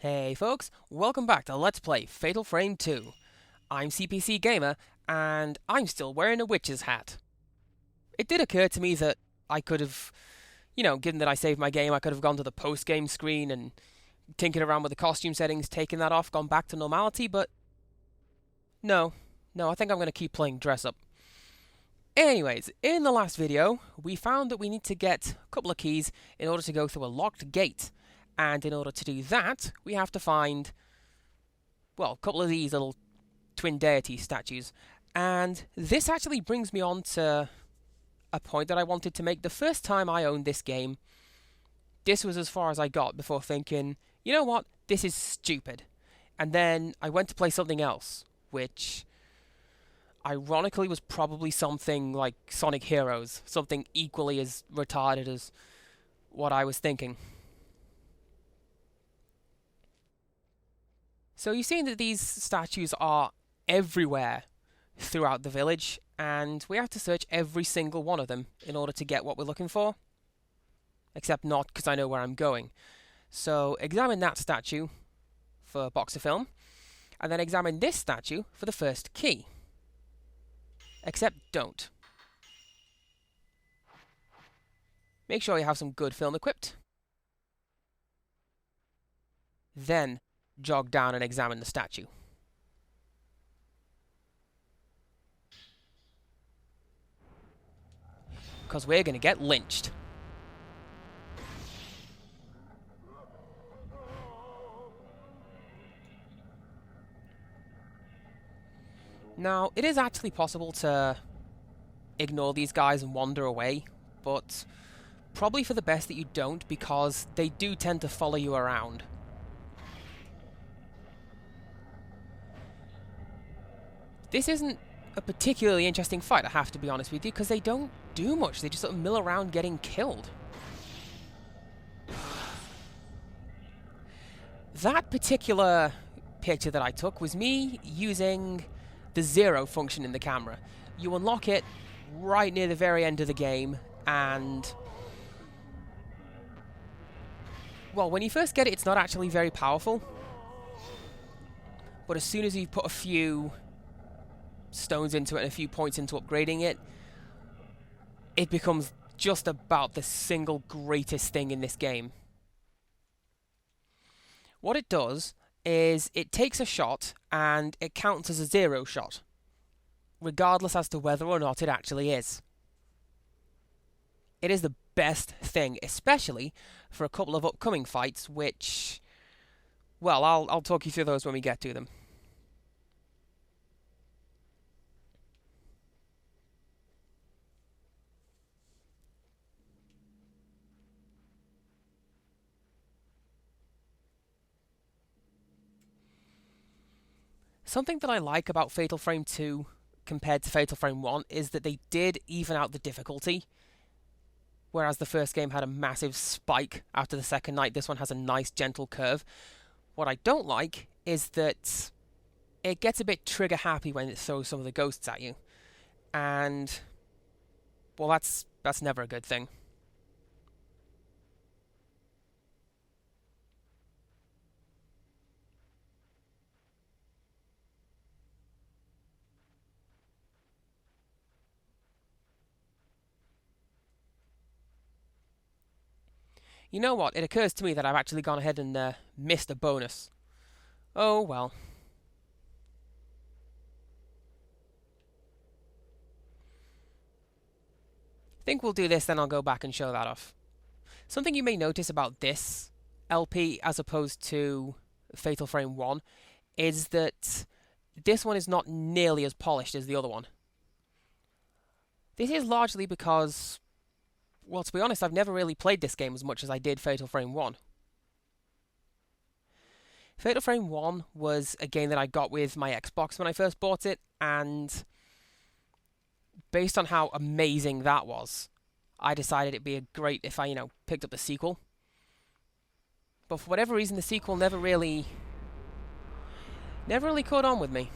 Hey folks, welcome back to Let's Play Fatal Frame 2. I'm CPC Gamer, and I'm still wearing a witch's hat. It did occur to me that I could have, given that I saved my game, I could have gone to the post-game screen and tinkered around with the costume settings, taken that off, gone back to normality, but no, I think I'm going to keep playing dress up. Anyways, in the last video, we found that we need to get a couple of keys in order to go through a locked gate. And in order to do that, we have to find, well, a couple of these little twin deity statues. And this actually brings me on to a point that I wanted to make. The first time I owned this game, this was as far as I got before thinking, you know what, this is stupid. And then I went to play something else, which ironically was probably something like Sonic Heroes, something equally as retarded as what I was thinking. So you've seen that these statues are everywhere throughout the village, and we have to search every single one of them in order to get what we're looking for. Except not, because I know where I'm going. So examine that statue for box of film, and then examine this statue for the first key. Except don't. Make sure you have some good film equipped. Then jog down and examine the statue. Because we're going to get lynched. Now, it is actually possible to ignore these guys and wander away, but probably for the best that you don't, because they do tend to follow you around. This isn't a particularly interesting fight, I have to be honest with you, because they don't do much. They just sort of mill around getting killed. That particular picture that I took was me using the 0 function in the camera. You unlock it right near the very end of the game, and well, when you first get it, it's not actually very powerful. But as soon as you put a few stones into it and a few points into upgrading it, it becomes just about the single greatest thing in this game. What it does is it takes a shot and it counts as a 0 shot, regardless as to whether or not it actually is. It is the best thing, especially for a couple of upcoming fights, which, well, I'll talk you through those when we get to them. Something that I like about Fatal Frame 2 compared to Fatal Frame 1 is that they did even out the difficulty. Whereas the first game had a massive spike after the second night, this one has a nice gentle curve. What I don't like is that it gets a bit trigger happy when it throws some of the ghosts at you. And, well, that's never a good thing. You know what? It occurs to me that I've actually gone ahead and missed a bonus. Oh, well. I think we'll do this, then I'll go back and show that off. Something you may notice about this LP as opposed to Fatal Frame 1 is that this one is not nearly as polished as the other one. This is largely because, well, to be honest, I've never really played this game as much as I did Fatal Frame 1. Fatal Frame 1 was a game that I got with my Xbox when I first bought it, and based on how amazing that was, I decided it'd be great if I, picked up the sequel. But for whatever reason, the sequel never really caught on with me.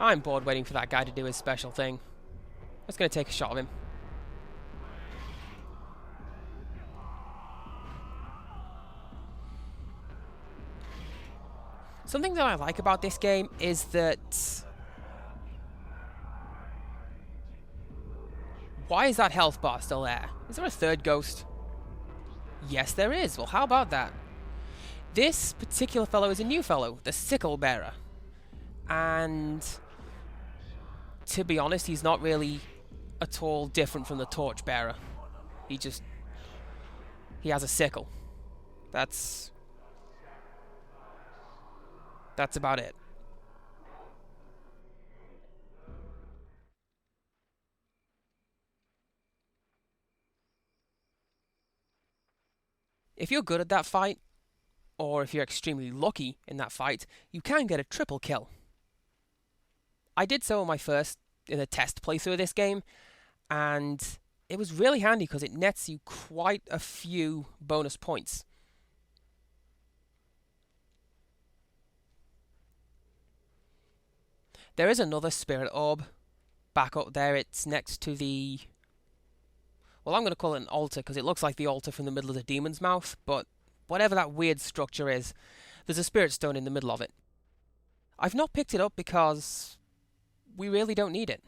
I'm bored waiting for that guy to do his special thing. I'm just going to take a shot of him. Something that I like about this game is that... Why is that health bar still there? Is there a third ghost? Yes, there is. Well, how about that? This particular fellow is a new fellow, the Sickle Bearer. And... to be honest, he's not really at all different from the Torch Bearer. He has a sickle. That's about it. If you're good at that fight, or if you're extremely lucky in that fight, you can get a triple kill. I did so in a test playthrough of this game, and it was really handy because it nets you quite a few bonus points. There is another spirit orb back up there. It's next to the... well, I'm going to call it an altar because it looks like the altar from the middle of the demon's mouth, but whatever that weird structure is, there's a spirit stone in the middle of it. I've not picked it up because we really don't need it.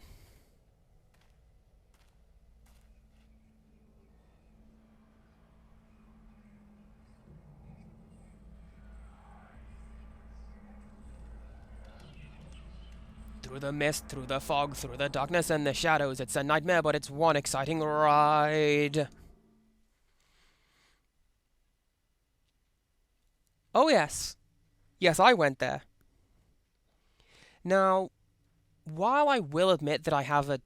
Through the mist, through the fog, through the darkness and the shadows, it's a nightmare, but it's one exciting ride. Oh yes. Yes, I went there. Now, while I will admit that I have a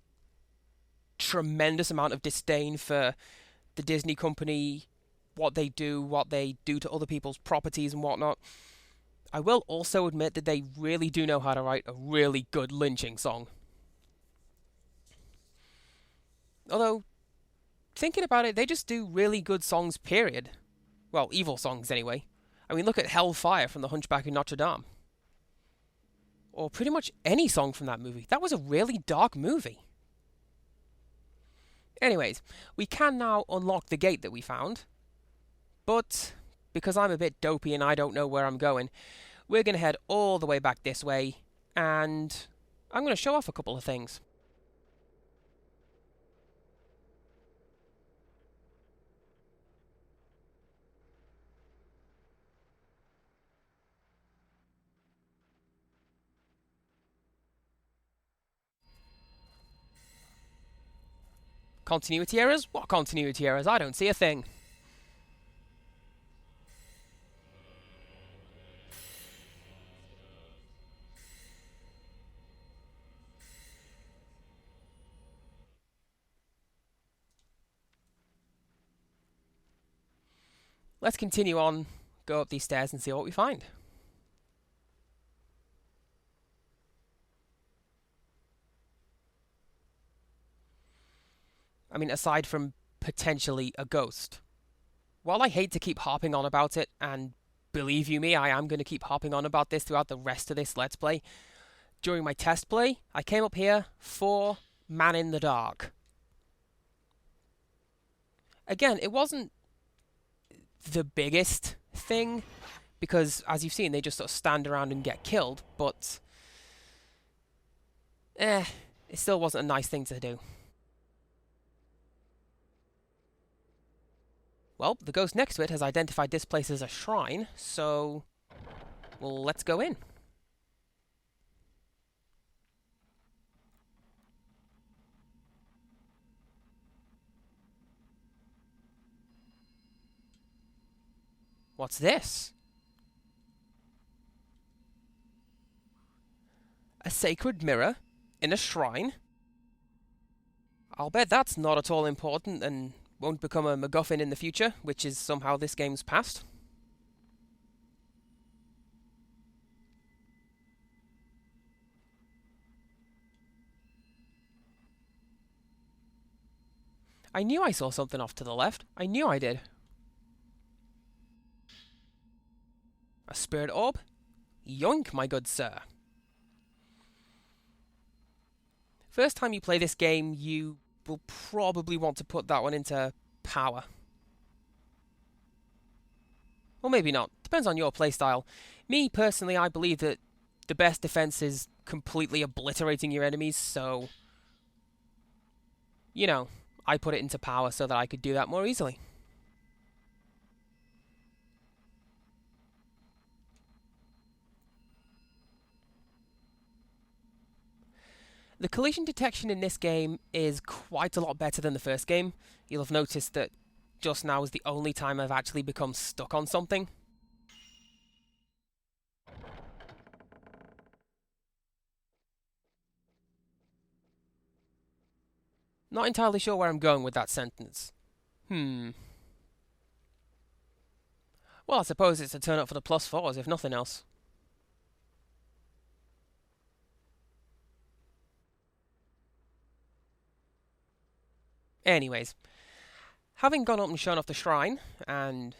tremendous amount of disdain for the Disney company, what they do to other people's properties and whatnot, I will also admit that they really do know how to write a really good lynching song. Although, thinking about it, they just do really good songs, period. Well, evil songs, anyway. I mean, look at Hellfire from The Hunchback of Notre Dame. Or pretty much any song from that movie. That was a really dark movie. Anyways, we can now unlock the gate that we found. But, because I'm a bit dopey and I don't know where I'm going, we're going to head all the way back this way, and I'm going to show off a couple of things. Continuity errors? What continuity errors? I don't see a thing. Let's continue on, go up these stairs and see what we find. I mean, aside from potentially a ghost. While I hate to keep harping on about it, and believe you me, I am going to keep harping on about this throughout the rest of this Let's Play, during my test play, I came up here for Man in the Dark. Again, it wasn't the biggest thing, because as you've seen, they just sort of stand around and get killed, but it still wasn't a nice thing to do. Well, the ghost next to it has identified this place as a shrine, so... well, let's go in. What's this? A sacred mirror in a shrine? I'll bet that's not at all important and won't become a MacGuffin in the future, which is somehow this game's past. I knew I saw something off to the left. I knew I did. A spirit orb? Yoink, my good sir. First time you play this game, you will probably want to put that one into power. Or maybe not. Depends on your playstyle. Me, personally, I believe that the best defense is completely obliterating your enemies, so... You know, I put it into power so that I could do that more easily. The collision detection in this game is quite a lot better than the first game. You'll have noticed that just now is the only time I've actually become stuck on something. Not entirely sure where I'm going with that sentence. Well, I suppose it's a turn up for the +4s, if nothing else. Anyways, having gone up and shown off the shrine, and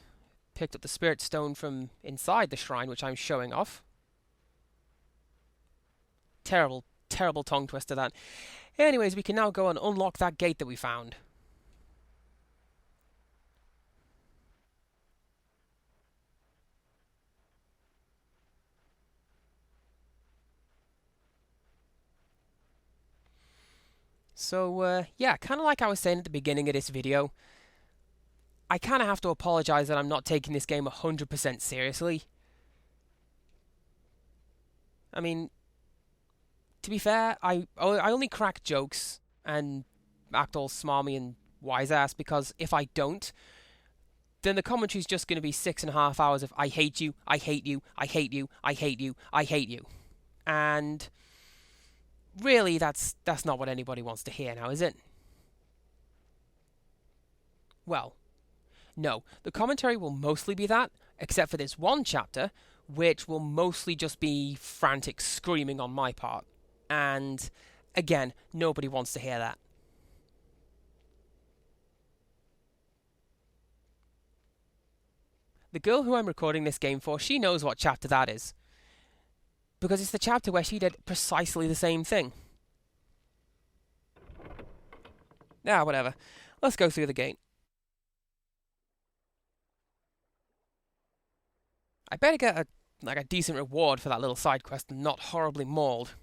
picked up the spirit stone from inside the shrine, which I'm showing off. Terrible, terrible tongue twister that. Anyways, we can now go and unlock that gate that we found. So, yeah, kind of like I was saying at the beginning of this video, I kind of have to apologise that I'm not taking this game 100% seriously. I mean, to be fair, I only crack jokes and act all smarmy and wise-ass because if I don't, then the commentary's just going to be 6.5 hours of I hate you, I hate you, I hate you, I hate you, I hate you. And really, that's not what anybody wants to hear now, is it? Well, no. The commentary will mostly be that, except for this one chapter, which will mostly just be frantic screaming on my part. And, again, nobody wants to hear that. The girl who I'm recording this game for, she knows what chapter that is. Because it's the chapter where she did precisely the same thing. Ah, whatever. Let's go through the gate. I better get a decent reward for that little side quest and not horribly mauled.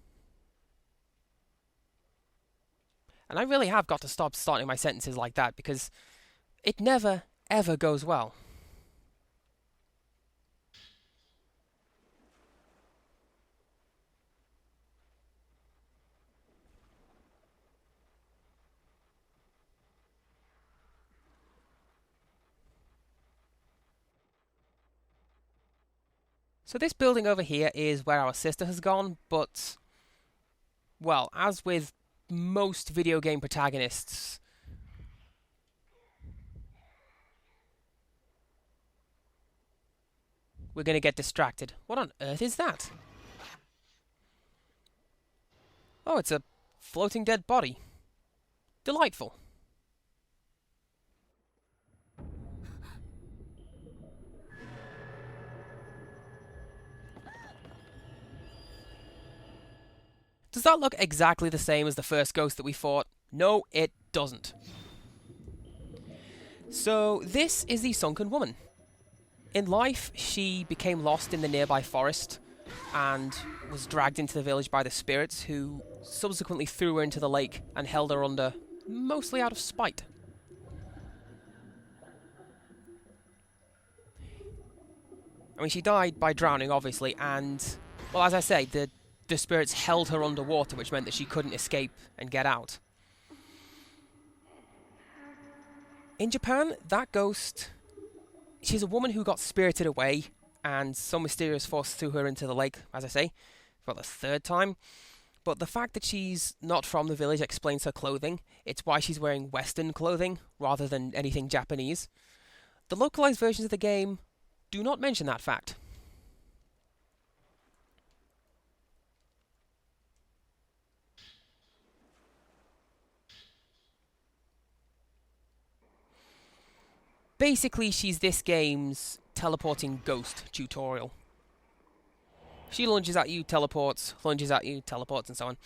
And I really have got to stop starting my sentences like that because it never, ever goes well. So this building over here is where our sister has gone, but, well, as with most video game protagonists, we're going to get distracted. What on earth is that? Oh, it's a floating dead body. Delightful. Does that look exactly the same as the first ghost that we fought? No, it doesn't. So, this is the Sunken Woman. In life, she became lost in the nearby forest and was dragged into the village by the spirits, who subsequently threw her into the lake and held her under, mostly out of spite. I mean, she died by drowning, obviously, and, well, as I say, the spirits held her underwater, which meant that she couldn't escape and get out. In Japan, that ghost, she's a woman who got spirited away, and some mysterious force threw her into the lake, as I say, for the third time. But the fact that she's not from the village explains her clothing. It's why she's wearing Western clothing, rather than anything Japanese. The localized versions of the game do not mention that fact. Basically, she's this game's teleporting ghost tutorial. She lunges at you, teleports, lunges at you, teleports, and so on.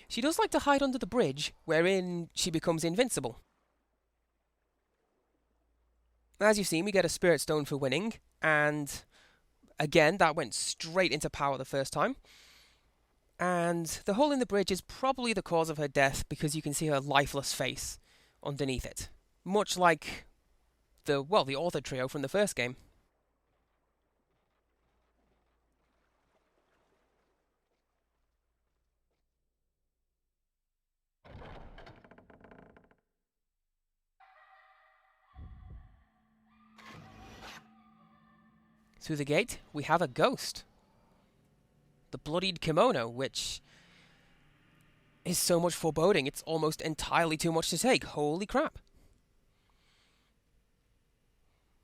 She does like to hide under the bridge, wherein she becomes invincible. As you've seen, we get a Spirit Stone for winning, and again, that went straight into power the first time. And the hole in the bridge is probably the cause of her death because you can see her lifeless face underneath it. Much like the author trio from the first game. Through the gate, we have a ghost. The bloodied kimono, which is so much foreboding, it's almost entirely too much to take. Holy crap.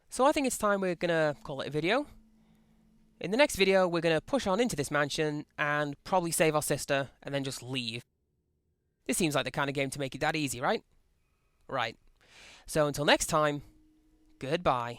So I think it's time we're gonna call it a video. In the next video, we're gonna push on into this mansion and probably save our sister and then just leave. This seems like the kind of game to make it that easy, right? Right. So until next time, goodbye.